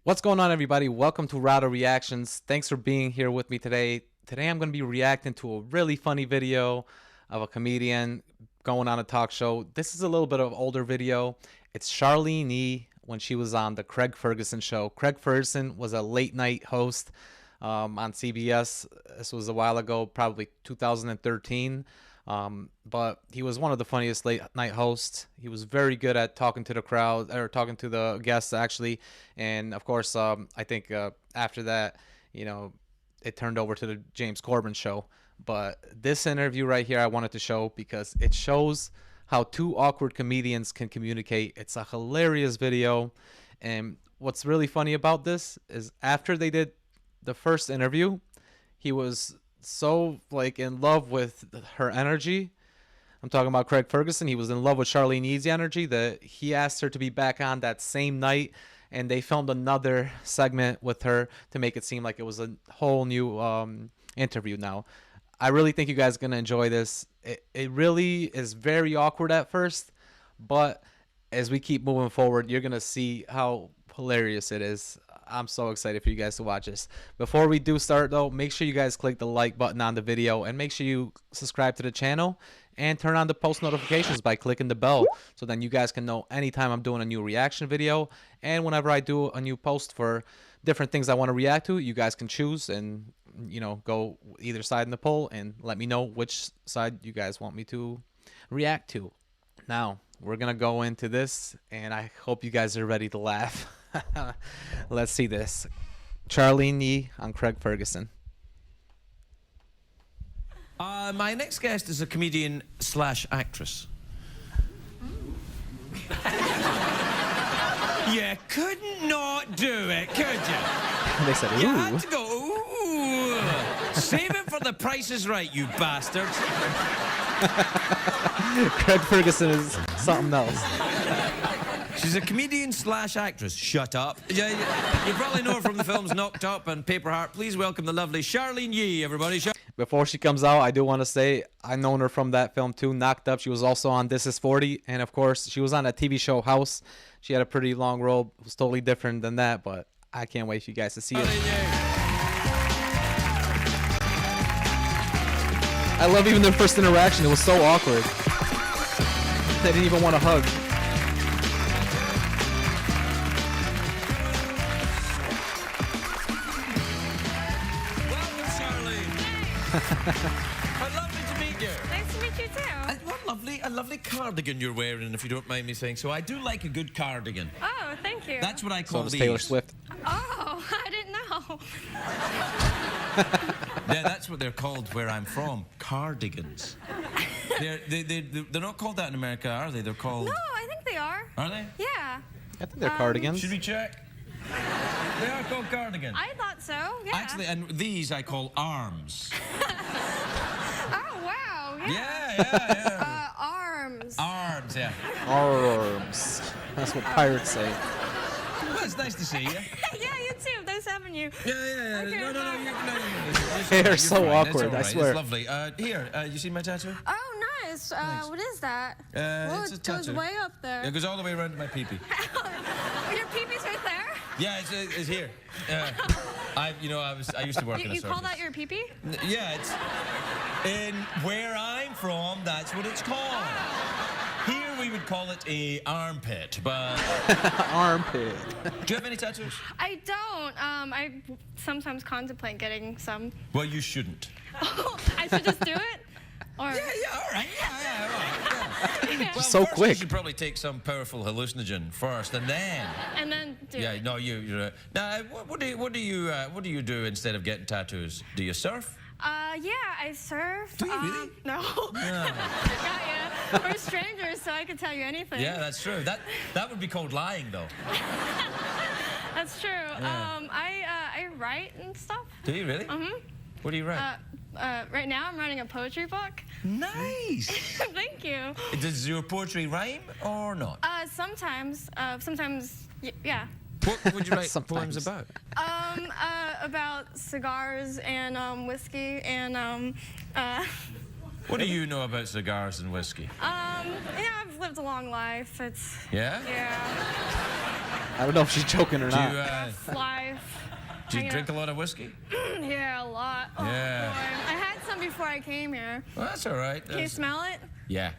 What's going on, everybody? Welcome to Rado Reactions. Thanks for being here with me today. Today I'm going to be reacting to a really funny video of a comedian going on a talk show. This is a little bit of an older video. It's Charlyne when she was on the Craig Ferguson show. Craig Ferguson was a late night host on CBS. This was a while ago, probably 2013. But he was one of the funniest late night hosts. He was very good at talking to the crowd, or talking to the guests actually. And of course, I think after that, it turned over to the James Corbin show. But this interview right here, I wanted to show because it shows how two awkward comedians can communicate. It's a hilarious video. And what's really funny about this is after they did the first interview, he was so in love with her energy. I'm talking about Craig Ferguson. He was in love with Charlyne's energy that he asked her to be back on that same night, and they filmed another segment with her to make it seem like it was a whole new interview now. I really think you guys are gonna enjoy this. It really is very awkward at first, but as we keep moving forward, you're gonna see how hilarious it is. I'm so excited for you guys to watch this. Before we do start though, make sure you guys click the like button on the video and make sure you subscribe to the channel and turn on the post notifications by clicking the bell, so then you guys can know anytime I'm doing a new reaction video, and whenever I do a new post for different things I want to react to, you guys can choose and go either side in the poll and let me know which side you guys want me to react to. Now we're gonna go into this, and I hope you guys are ready to laugh. Let's see this. Charlyne on Craig Ferguson. My next guest is a comedian / actress. You couldn't not do it, could you? They said, ooh. You had to go, ooh. Save it for The Price is Right, you bastards. Craig Ferguson is something else. She's a comedian / actress. Shut up. You probably know her from the films Knocked Up and Paper Heart. Please welcome the lovely Charlyne, everybody. Before she comes out, I do want to say I've known her from that film too, Knocked Up. She was also on This Is 40, and of course she was on that TV show House. She had a pretty long role. It was totally different than that, but I can't wait for you guys to see it. I love even their first interaction. It was so awkward. They didn't even want to hug. How lovely to meet you. Nice to meet you too. What a lovely cardigan you're wearing, if you don't mind me saying so. I do like a good cardigan. Oh, thank you. That's what I call So does these. Taylor Swift. Oh, I didn't know. Yeah, that's what they're called where I'm from. Cardigans. They're not called that in America, are they? They're called... No, I think they are. Are they? Yeah. I think they're cardigans. Should we check? They are called cardigans. I thought so, yeah. Actually, and these I call arms. Oh, wow. Yeah. Arms. Arms, yeah. Arms. That's what pirates say. Well, it's nice to see you. Yeah, you too. Nice having you. Yeah. Okay, No. They're so fine. awkward, All I right. swear. It's lovely. Here, you see my tattoo? Oh, nice. What is that? It's a it goes tattoo. way up there. It goes all the way around to my pee-pee. Your pee-pee's right there? Yeah, it's here. I used to work in a You circus. call that your pee-pee? Yeah, it's in where I'm from. That's what it's called. Here we would call it a armpit, but Armpit. do you have any tattoos? I don't. I sometimes contemplate getting some. Well, you shouldn't. I should just do it? Or... All right. Yeah. Well, So first quick. You should probably take some powerful hallucinogen first, and then. And then do Yeah, it. no, you're. Now, what do you do instead of getting tattoos? Do you surf? Yeah, I surf. Do you really? No. Yeah. Not yet. We're strangers, so I could tell you anything. Yeah, that's true. That would be called lying, though. That's true. Yeah. I write and stuff. Do you really? Mm-hmm. What do you write? Right now I'm writing a poetry book. Nice. Thank you. Does your poetry rhyme or not? Sometimes, yeah. What would you write Sometimes. poems about? About cigars and whiskey and What do you know about cigars and whiskey? yeah, I've lived a long life. It's Yeah? yeah. I don't know if she's joking or Do you, not. That's life. do you Hanging drink a out. lot of whiskey? Yeah, a lot. Oh, Yeah. boy. I had some before I came here. Well, that's all right. Can you That's- smell it? Yeah.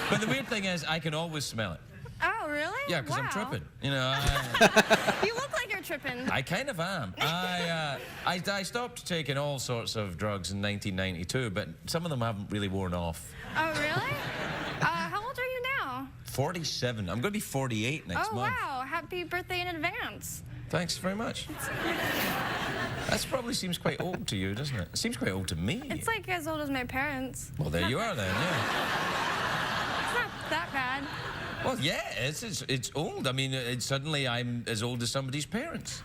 But the weird thing is, I can always smell it. Oh, really? Yeah, because I'm Wow. tripping. You know, You look like you're tripping. I kind of am. I stopped taking all sorts of drugs in 1992, but some of them haven't really worn off. Oh, really? How old are you now? 47. I'm going to be 48 next Oh, month. wow. Happy birthday in advance. Thanks very much. That probably seems quite old to you, doesn't it? It seems quite old to me. It's like as old as my parents. Well, there you are then, yeah. It's not that bad. Well, yeah, it's old. I mean, suddenly I'm as old as somebody's parents.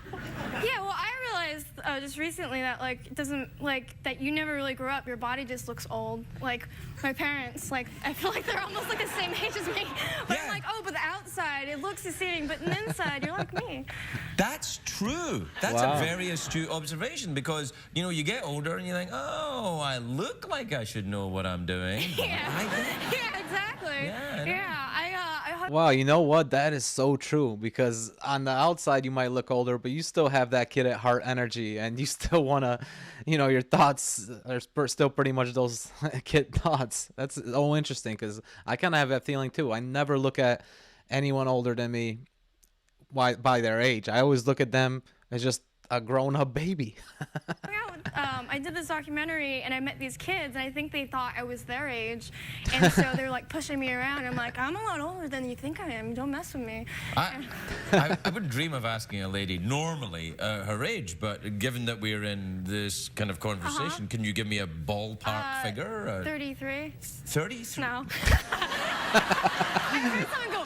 Yeah, well, I realized just recently that, like, it doesn't, like, that you never really grew up. Your body just looks old. Like, my parents, like, I feel like they're almost like the same age as me. But Yeah. I'm like, oh, but the outside, it looks the same, but the inside, you're like me. That's true. That's Wow. a very astute observation because, you know, you get older and you think, oh, I look like I should know what I'm doing. Yeah. I don't. Yeah, exactly. Yeah, I know. Yeah, I hope. Wow, you know what? That is so true because on the outside you might look older, but you still have that kid at heart energy and you still want to, you know, your thoughts are still pretty much those kid thoughts. That's so interesting because I kind of have that feeling too. I never look at anyone older than me by their age. I always look at them as just a grown-up baby. I did this documentary and I met these kids and I think they thought I was their age, and so they're like pushing me around. I'm like, I'm a lot older than you think I am. Don't mess with me. I wouldn't dream of asking a lady normally her age, but given that we're in this kind of conversation, can you give me a ballpark figure? 33. 33? No. I heard someone go.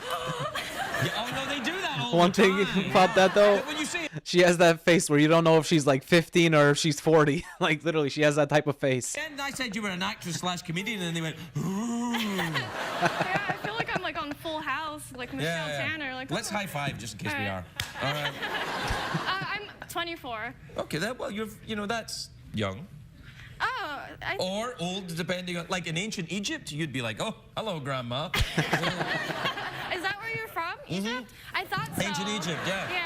Yeah, oh, no, they do that all One the thing time. about that though, When you say she has that face where you don't know if she's like 15 or if she's 40. Like literally, she has that type of face. and I said you were an actress slash comedian, and they went, Yeah, I feel like I'm like on Full House, like Michelle Tanner. Like, Let's oh. high five just in case All we right. are. All right. I'm 24. Okay, well, you know, that's young. Oh, Or old, depending on, like in ancient Egypt, you'd be like, oh, hello, grandma. is that where you're from? Egypt? I thought so. Ancient Egypt, yeah. Yeah.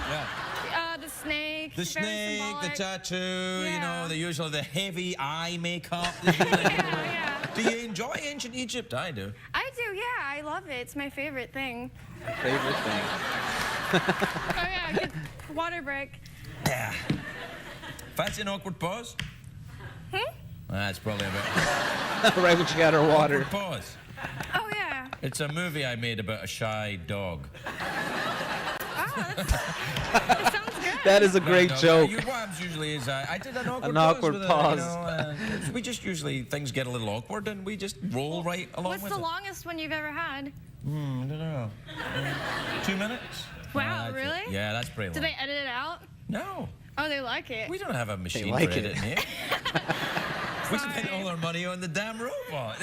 Yeah. The snake. The very snake, the symbolic. tattoo, you Yeah. know, the heavy eye makeup. Yeah. Do you enjoy ancient Egypt? I do. I do, yeah. I love it. It's my favorite thing. Favorite thing. Oh, yeah. Good water break. Yeah. Fancy an awkward pause? That's probably a bit. Right when she got her water. Awkward pause. Oh, yeah. It's a movie I made about a shy dog. Oh, that sounds good. That is a great No, joke. What happens usually is I did an awkward An pause. awkward with pause. we just usually, things get a little awkward and we just roll right along What's with the it. longest one you've ever had? I don't know. 2 minutes? Wow, That's it. really? Yeah, that's pretty Do long. they edit it out? No. Oh, they like it. We don't have a machine like for it. editing here. We Sorry. spent all our money on the damn robot.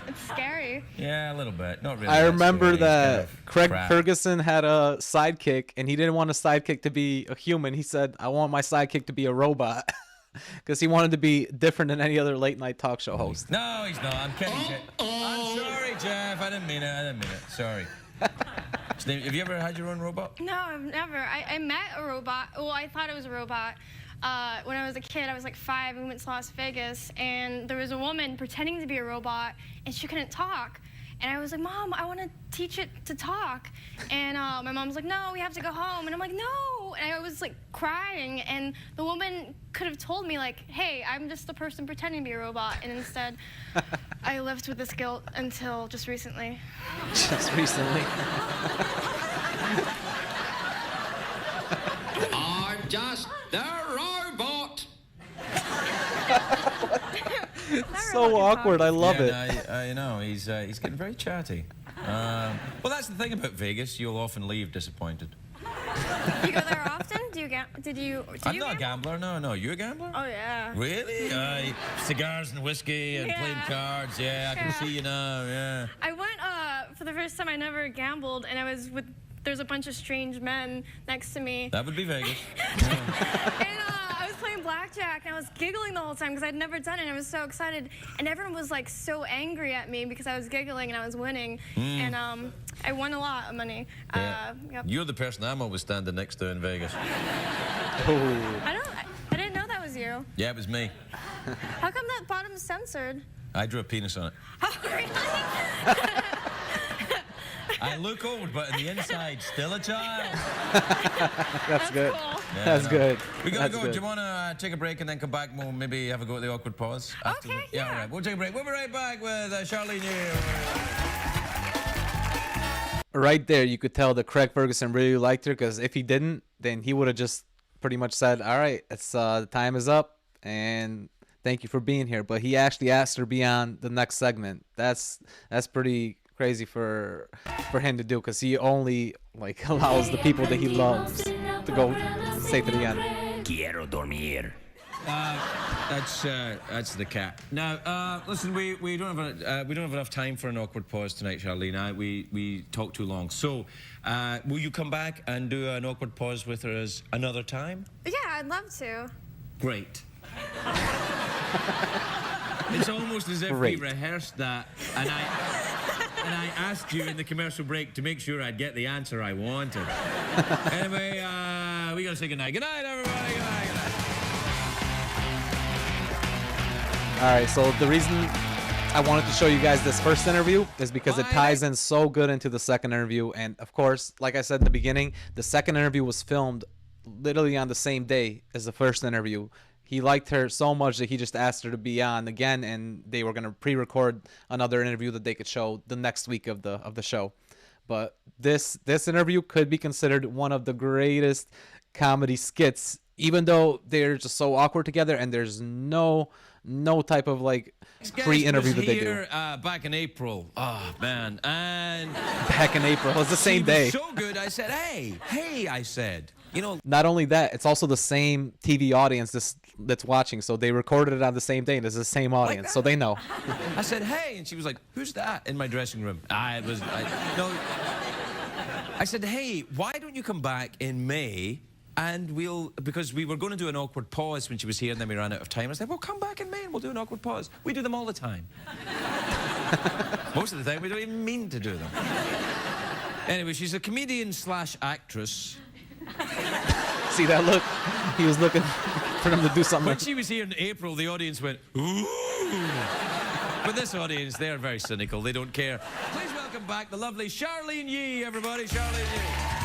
It's scary. Yeah, a little bit. Not really. I that remember scary. It's that kind of Craig crap. Ferguson had a sidekick, and he didn't want a sidekick to be a human. He said, "I want my sidekick to be a robot," because he wanted to be different than any other late night talk show host. No, he's not. I'm kidding. I'm sorry, Jeff. I didn't mean it. Sorry. Have you ever had your own robot? No, I've never. I met a robot. Well, I thought it was a robot. When I was a kid, I was like 5, and we went to Las Vegas, and there was a woman pretending to be a robot, and she couldn't talk. And I was like, Mom, I want to teach it to talk. And my mom's like, no, we have to go home. And I'm like, no. And I was like crying, and the woman could have told me like, hey, I'm just the person pretending to be a robot. And instead, I lived with this guilt until just recently. Just recently. I'm just the robot. So awkward. I love it. Yeah, I know. He's getting very chatty. Well, that's the thing about Vegas. You'll often leave disappointed. You go there often? Did you I'm not a gamble? gambler. No. You a gambler? Oh, yeah. Really? Cigars and whiskey and playing Yeah. cards. Yeah, I can Yeah. see you now. Yeah. I went for the first time. I never gambled, and I was with. There's a bunch of strange men next to me, That would be Vegas. and I was playing blackjack. blackjack, and I was giggling the whole time because I'd never done it, and I was so excited. And everyone was like so angry at me because I was giggling and I was winning. And I won a lot of money. Yeah. Yep. You're the person I'm always standing next to in Vegas. I didn't know that was you. Yeah, it was me. How come that bottom's censored? I drew a penis on it. Oh, really? I look old, but in the inside, still a child. That's good. Cool. Yeah, That's good. We gotta That's go. good. Do you want to take a break and then come back and we'll maybe have a go at the awkward pause? after Okay, yeah. yeah. All right. We'll take a break. We'll be right back with Charlyne here. Right there, you could tell that Craig Ferguson really liked her, because if he didn't, then he would have just pretty much said, all right, it's the time is up, and thank you for being here. But he actually asked her to be on the next segment. That's pretty crazy for him to do, because he only like allows the people that he loves to go stay to the end. Quiero dormir. That's the cat. Now, listen, we don't have enough time for an awkward pause tonight, Charlyne. We talked too long. So, will you come back and do an awkward pause with us another time? Yeah, I'd love to. Great. It's almost as if Great. we rehearsed that, and I asked you in the commercial break to make sure I'd get the answer I wanted. Anyway, we gotta say goodnight. Good night, everybody. Good night. Good night. All right, so the reason I wanted to show you guys this first interview is because it ties in so good into the second interview. And of course, like I said in the beginning, the second interview was filmed literally on the same day as the first interview. He liked her so much that he just asked her to be on again, and they were gonna pre-record another interview that they could show the next week of the show. But this interview could be considered one of the greatest comedy skits, even though they're just so awkward together, and there's no type of like pre-interview that they do. Back in April. Oh man, and Back in April, it was the same she was day. so good. I said, hey, I said, you know. Not only that, it's also the same TV audience that's watching, so they recorded it on the same day, and it's the same audience, so they know. I said, hey, and she was like, who's that in my dressing room? I said, hey, why don't you come back in May? And because we were going to do an awkward pause when she was here, and then we ran out of time. I said, well, come back in May and we'll do an awkward pause. We do them all the time. Most of the time, we don't even mean to do them. Anyway, she's a comedian / actress. See that look? He was looking for them to do something. When she was here in April, the audience went, ooh. But this audience, they're very cynical. They don't care. Please welcome back the lovely Charlyne Yee, everybody. Charlyne Yee.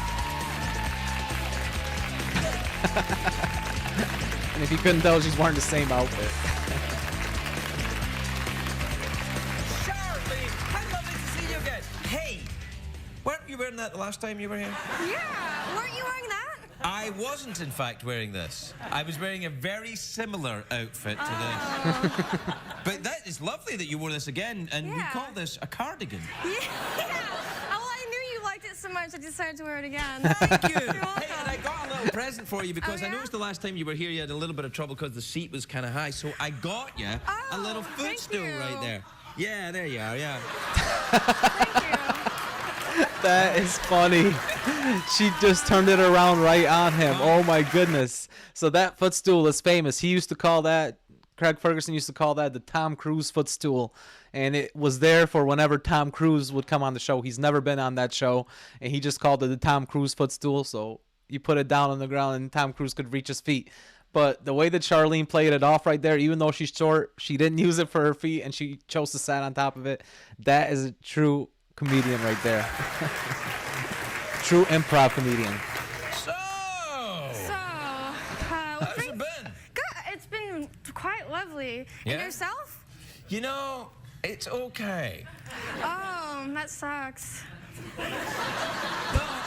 And if you couldn't tell, she's wearing the same outfit. Charlyne, how lovely to see you again. Hey, weren't you wearing that the last time you were here? Yeah, weren't you wearing that? I wasn't, in fact, wearing this. I was wearing a very similar outfit to this. But that is lovely that you wore this again, and we Yeah. call this a cardigan. Yeah. Oh, well, I knew you liked it so much I decided to wear it again. Thank you. You're welcome. Hey, and I got a little present for you because Oh, I yeah? noticed the last time you were here you had a little bit of trouble because the seat was kind of high. So I got you a Oh, little thank footstool you. right there. Yeah, there you are, yeah. Thank you. That is funny. She just turned it around right on him. Oh my goodness. So that footstool is famous. He used to call that, Craig Ferguson used to call that the Tom Cruise footstool. And it was there for whenever Tom Cruise would come on the show. He's never been on that show. And he just called it the Tom Cruise footstool. So you put it down on the ground and Tom Cruise could reach his feet. But the way that Charlyne played it off right there, even though she's short, she didn't use it for her feet and she chose to sit on top of it. That is a true comedian right there. True improv comedian. So, how's it been? Good. It's been quite lovely. Yeah? And yourself? You know, it's okay. Oh, that sucks. No,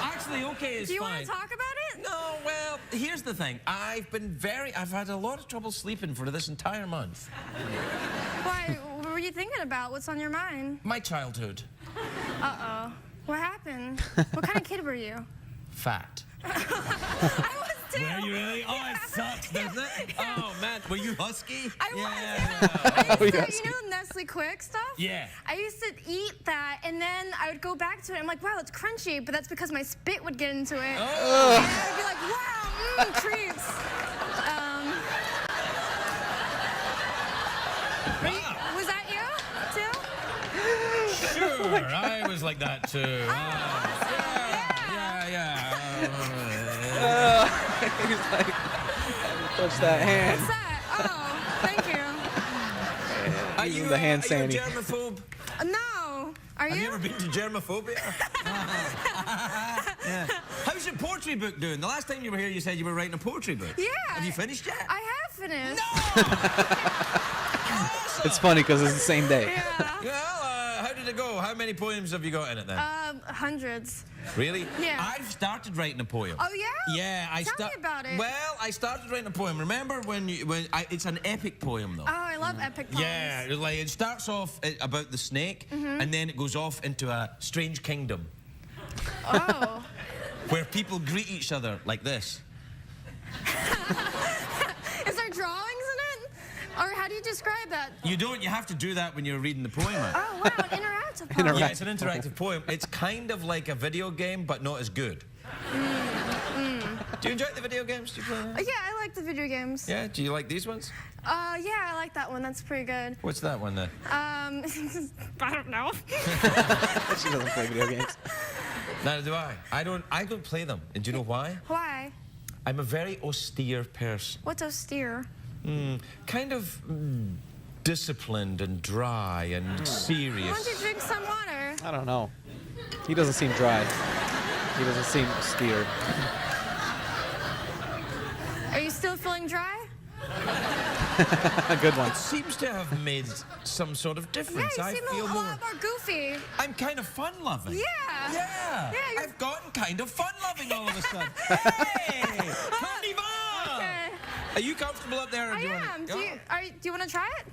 actually, okay is Do you fine. want to talk about it? No, well, here's the thing. I've had a lot of trouble sleeping for this entire month. Why? What were you thinking about? What's on your mind? My childhood. Uh-oh. What happened? What kind of kid were you? Fat. I was too. Were you really? Oh, it sucks, doesn't it? Oh, man. Were you husky? I was. Yeah. I used to, you know, Nestle Quick stuff? Yeah. I used to eat that, and then I would go back to it. I'm like, wow, it's crunchy, but that's because my spit would get into it. Oh. And I'd be like, wow, treats. Was that you, too? Sure, I was like that too. Yeah. He's like, touch that hand. What's that? Oh, thank you. Are Using you the hand a sandy. germaphobe? No. Are Have you? you ever been to germophobia? Yeah. How's your poetry book doing? The last time you were here, you said you were writing a poetry book. Yeah. Have you finished yet? I have finished. Awesome. It's funny because it's the same day. Yeah. Well, how did it go? How many poems have you got in it then? Hundreds. Really? Yeah. I've started writing a poem. Oh, yeah? Yeah, Tell me about it. Well, I started writing a poem. Remember it's an epic poem though. Oh, I love epic poems. Yeah, like it starts off about the snake, and then it goes off into a strange kingdom Oh. where people greet each other like this. Is there drawings in it? Or how do you describe that? You don't. You have to do that when you're reading the poem out. Oh, wow, an interactive poem. Yeah, it's an interactive poem. It's kind of like a video game, but not as good. Do you enjoy the video games? Do you play them? Yeah, I like the video games. Yeah. Do you like these ones? Yeah, I like that one. That's pretty good. What's that one then? I don't know. She doesn't play video games. Neither do I. I don't play them. And do you know why? Why? I'm a very austere person. What's austere? Kind of disciplined and dry and Why don't serious. you drink some water? I don't know. He doesn't seem dry. He doesn't seem austere. Are you still feeling dry? A good one. Seems to have made some sort of Yeah, difference. you I seem feel a lot more goofy. I'm kind of fun-loving. Yeah. Yeah. Yeah, you're- I've gotten kind of fun-loving all of a sudden. Hey! Carnival! Okay. Are you comfortable up there? Or I do you am. Want Do you want to try it?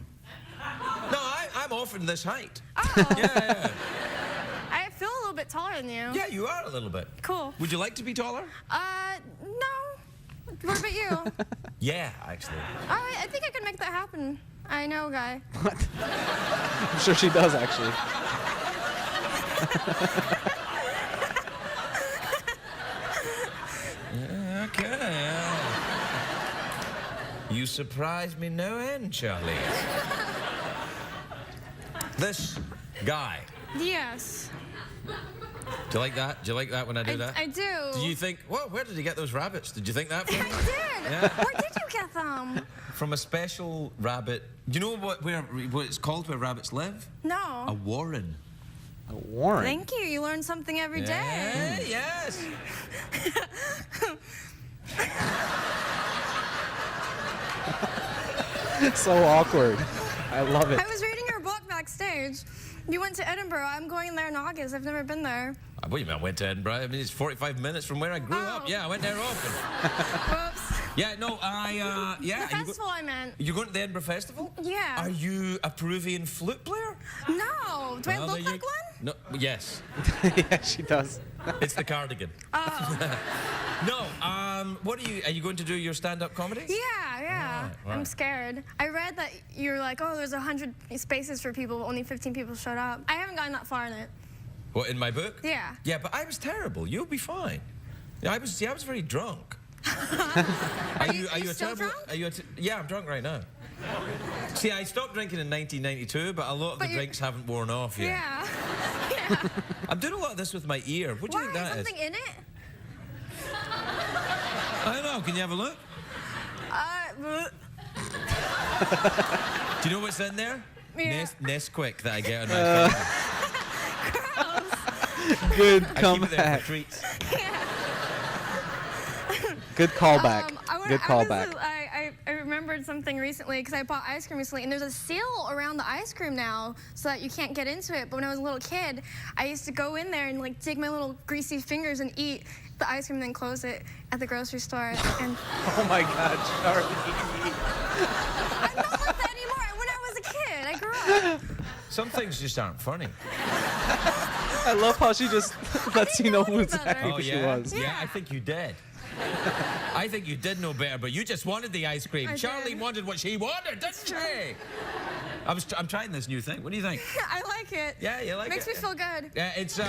No, I'm offering this height. Oh. Yeah. I feel a little bit taller than you. Yeah, you are a little bit. Cool. Would you like to be taller? No. What about you? Yeah, actually. I think I can make that happen. I know, a guy. What? I'm sure she does, actually. Okay. You surprise me no end, Charlie. This guy. Yes. Do you like that? Do you like that when I do that? I do. Do you think, whoa, where did he get those rabbits? Did you think that from? I did. Yeah. Where did you get them? From a special rabbit. Do you know what it's called where rabbits live? No. A warren. A warren. Thank you. You learn something every day. Yeah, yes. So awkward. I love it. I was reading your book backstage. You went to Edinburgh. I'm going there in August. I've never been there. What do you mean I went to Edinburgh? I mean, it's 45 minutes from where I grew up. Oh. Yeah, I went there often. Whoops. Yeah, no, yeah. The festival I meant. You going to the Edinburgh Festival? Yeah. Are you a Peruvian flute player? No. Do I Well, look then like one? No, yes. Yeah, she does. It's the cardigan. Oh. No, what are you going to do your stand-up comedy? Yeah. Right. I'm scared. I read that you're like, oh, there's 100 spaces for people, but only 15 people showed up. I haven't gotten that far in it. What, in my book? Yeah. Yeah, but I was terrible. You'll be fine. Yeah, I was very drunk. Are you still terrible? drunk? Yeah, I'm drunk right now. See, I stopped drinking in 1992, but a lot of the drinks haven't worn off yet. Yeah. Yeah. I'm doing a lot of this with my ear. What do you Why? think that is? Something in it? I don't know. Can you have a look? Do you know what's in there? Yeah. Nesquik that I get on my phone. Good I keep it there comeback. for treats. Good callback. Good callback. I remembered something recently because I bought ice cream recently, and there's a seal around the ice cream now so that you can't get into it. But when I was a little kid, I used to go in there and like dig my little greasy fingers and eat the ice cream and then close it at the grocery store. And Oh my God, Charlie. I'm not like that anymore. When I was a kid, I grew up. Some things just aren't funny. I love how she just lets you know who any exactly better. who she was. Yeah, I think you did. I think you did know better, but you just wanted the ice cream. I Charlyne did. wanted what she wanted, didn't she? I'm trying this new thing. What do you think? I like it. Yeah, you like Makes it? me feel good. Yeah, it's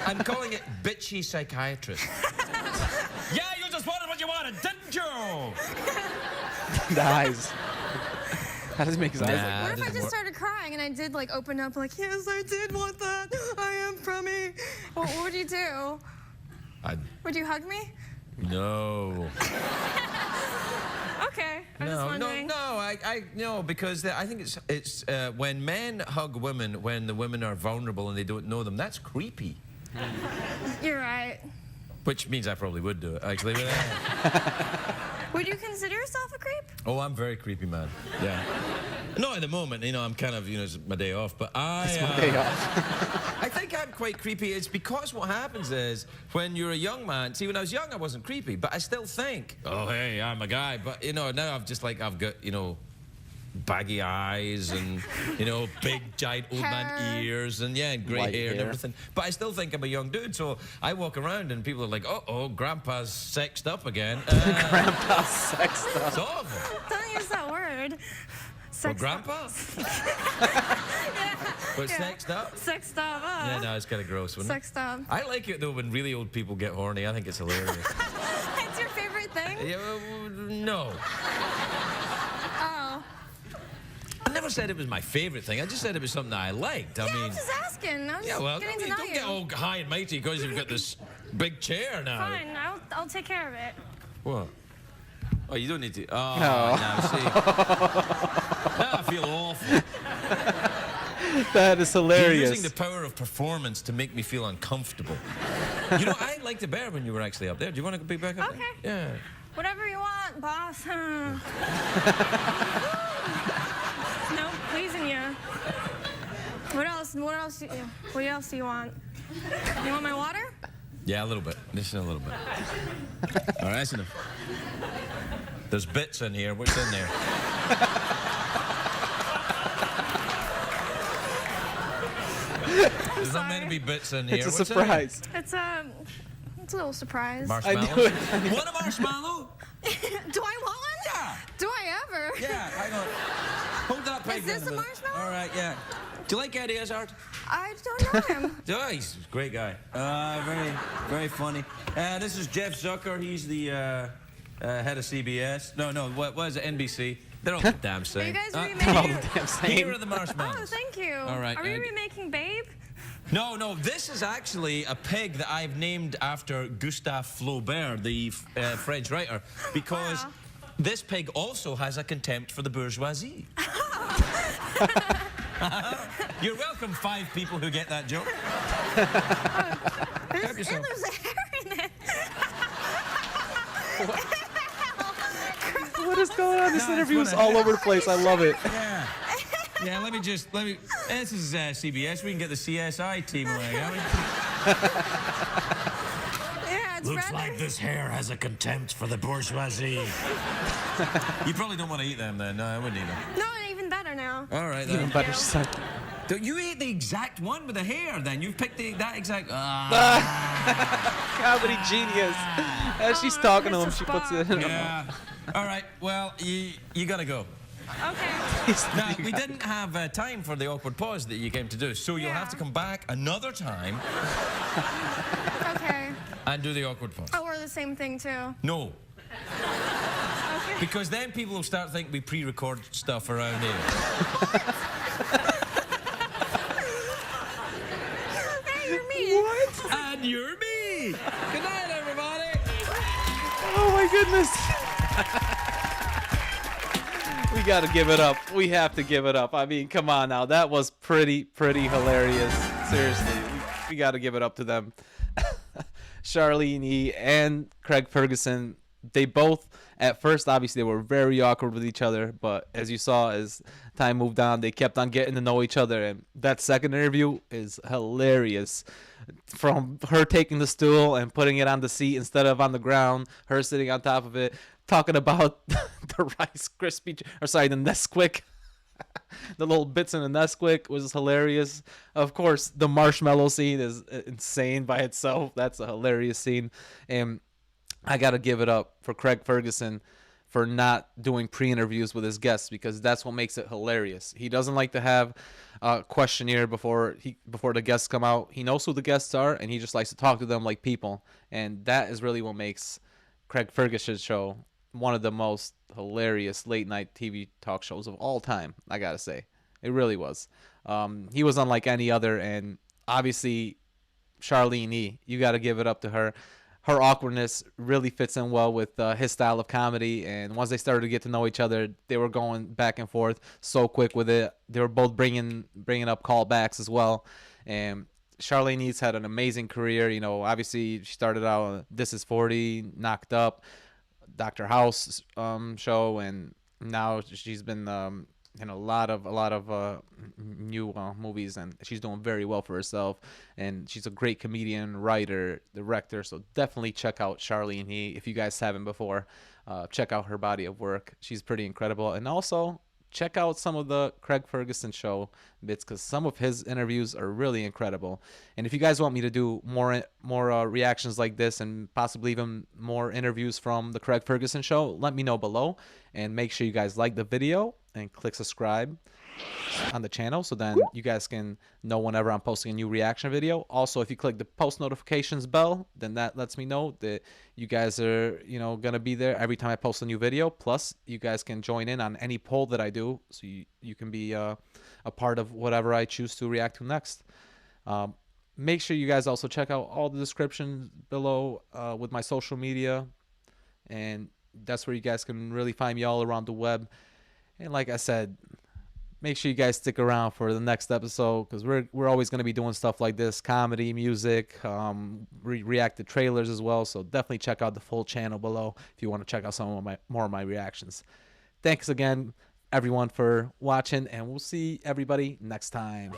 I'm calling it bitchy psychiatrist. Yeah, you just wanted what you wanted, didn't you? The eyes. How does he make his eyes Nah. What if I doesn't just work. started crying and I did like open up like, yes, I did want that. I am Premi. What would you do? Would you hug me? No. Okay, I'm just No, wondering. no, because I think it's when men hug women when the women are vulnerable and they don't know them, that's creepy. You're right. Which means I probably would do it, actually. Would you consider yourself a creep? Oh, I'm very creepy, man. Yeah. Not at the moment, I'm kind of, it's my day off, but I think I'm quite creepy. It's because what happens is when you're a young man, see, when I was young, I wasn't creepy, but I still think, oh, hey, I'm a guy. But, now I've got, baggy eyes and, big, giant old man Hair. ears and, and grey White hair and hair. everything. But I still think I'm a young dude, so I walk around and people are like, uh-oh, Grandpa's sexed up again. Grandpa sex stuff. It's awful. Don't use that word. For Grandpa? But sexed up? Sexed up. Yeah, no, it's kind of gross, wouldn't it? Sexed up. I like it, though, when really old people get horny. I think it's hilarious. It's your favorite thing? Yeah, well, no. Oh. I never said it was my favorite thing. I just said it was something that I liked. I Yeah, mean, I'm just asking. I'm yeah, just well, getting to know don't you. get all high and mighty because you've got this big chair now. Fine, I'll take care of it. What? Oh, you don't need to. Oh, No. no, see. Now I feel awful. That is You're hilarious. using the power of performance to make me feel uncomfortable. I liked it better when you were actually up there. Do you want to be back up Okay. there? Yeah. Whatever you want, boss. No, pleasing you. What else? What else do you want? You want my water? Yeah, a little bit. Just a little bit. All right, that's enough. There's bits in here. What's in there? There's not meant to be bits in here. It's a What's in there? surprise. It's a little surprise. Marshmallows? I knew it. Want a marshmallow? Do I want one? Yeah. Do I ever? Yeah, hang on. Hold that peg Is this down a minute. marshmallow? All right, yeah. Do you like Eddie Izzard? I don't know him. Oh, he's a great guy. Very, very funny. This is Jeff Zucker. He's the head of CBS. No, what is it? NBC. They're all the damn same. Are you guys Oh, remaking? damn same. Here are the marshmallows. Oh, thank you. All right, Are we remaking Babe? No, this is actually a pig that I've named after Gustave Flaubert, the French writer, because Wow. this pig also has a contempt for the bourgeoisie. You're welcome, 5 people who get that joke. Help yourself. There's a hair in it. What is going on? This No, interview it's is one all of- over the place. I love it. Yeah. Yeah, let me. This is CBS. We can get the CSI team away. Yeah, it's Looks rather... like this hair has a contempt for the bourgeoisie. You probably don't want to eat them then. No, I wouldn't eat them. No, even better now. All right, Even then. better son. You ate the exact one with the hair then. You picked that exact... Comedy genius. As she's talking to him, she puts it in her Yeah. All right, well, you got to go. Okay. mouth. Now, we didn't have time for the awkward pause that you came to do, so you'll have to Yeah. come back another time Okay. and do the awkward pause. Oh, we're the same thing too. No, Okay. because then people will start thinking we pre-record stuff around here. Hey, you're me. What? And you're me! Good night, everybody! Oh my goodness. We gotta give it up. We have to give it up. I mean, come on now. That was pretty hilarious. Seriously. We gotta give it up to them. Charlyne and Craig Ferguson, they both, at first, obviously, they were very awkward with each other. But as you saw, as time moved on, they kept on getting to know each other. And that second interview is hilarious. From her taking the stool and putting it on the seat instead of on the ground, her sitting on top of it, talking about the Rice Krispie, or sorry, the Nesquik. The little bits in the Nesquik was hilarious. Of course, the marshmallow scene is insane by itself. That's a hilarious scene. And I got to give it up for Craig Ferguson for not doing pre-interviews with his guests, because that's what makes it hilarious. He doesn't like to have a questionnaire before the guests come out. He knows who the guests are, and he just likes to talk to them like people. And that is really what makes Craig Ferguson's show one of the most hilarious late night TV talk shows of all time. I gotta say, it really was. He was unlike any other, and obviously Charlyne, you got to give it up to her. Her awkwardness really fits in well with his style of comedy, and once they started to get to know each other, they were going back and forth so quick with it. They were both bringing up callbacks as well, and Charlyne's had an amazing career. You know, obviously she started out on This Is 40, Knocked Up, Dr. House show, and now she's been in a lot of new movies, and she's doing very well for herself. And she's a great comedian, writer, director. So definitely check out Charlyne if you guys haven't before. Check out her body of work. She's pretty incredible. And also check out some of the Craig Ferguson show bits, because some of his interviews are really incredible. And if you guys want me to do more reactions like this, and possibly even more interviews from the Craig Ferguson show, let me know below. And make sure you guys like the video and click subscribe on the channel, so then you guys can know whenever I'm posting a new reaction video. Also, if you click the post notifications bell, then that lets me know that you guys are, gonna be there every time I post a new video. Plus, you guys can join in on any poll that I do, so you can be a part of whatever I choose to react to next. Make sure you guys also check out all the descriptions below with my social media, and that's where you guys can really find me all around the web. And like I said, make sure you guys stick around for the next episode, because we're always going to be doing stuff like this: comedy, music, react to trailers as well. So definitely check out the full channel below if you want to check out some of more of my reactions. Thanks again, everyone, for watching, and we'll see everybody next time.